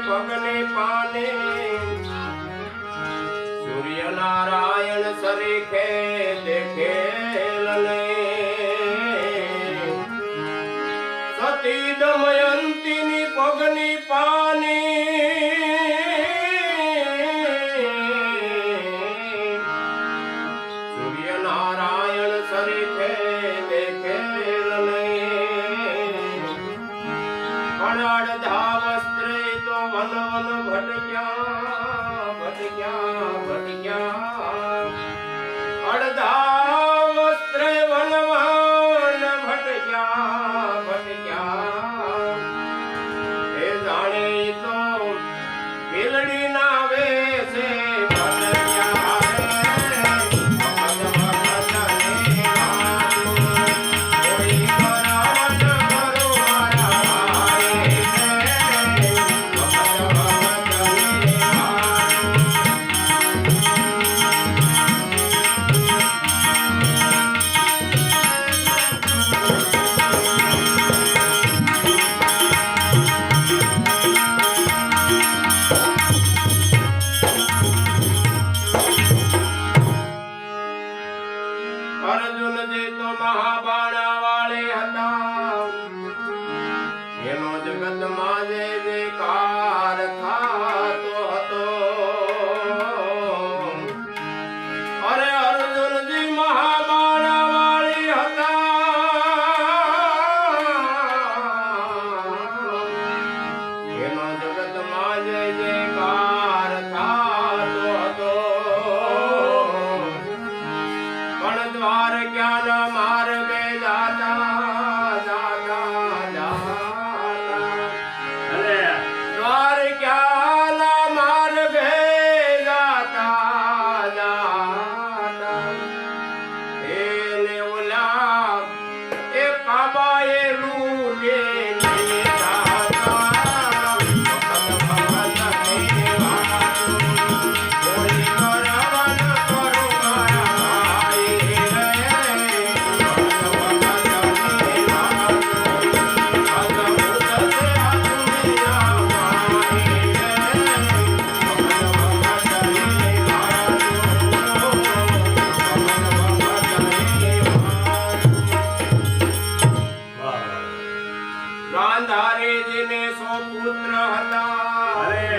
પગને પાને સૂર્ય નારાયણ સરીખે દેખે સતી દમયંતી ની પગની પાને સૂર્ય નારાયણ સરીખે દેખે અડધા વસ્ત્રે તો વન વન ભટક્યા ભટક્યા ભટક્યા અડધા વસ્ત્રે વન વન ભટક્યા ભટક્યા એ જાણે તો બિલડી ના વેશે અર્જુનજી તો મહાબાણા વાળે હતા એનો જગતમાં જે જયકાર થાતો હતો અરે અર્જુનજી મહાબાણા વાળી હતા એનો જગતમાં જે જયકાર થાતો હતો પણ દ્વાર જ્ઞાન માર્ગે જાતા જાતા જાતા અરે દ્વાર જ્ઞાન માર્ગે જાતા જાતા એને ઓલા એ કાબાએ લૂટે ગાંધારીજીને 100 પુત્ર હતા અરે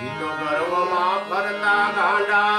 ઈ તો ગર્વમાં ફરતા ગાંડા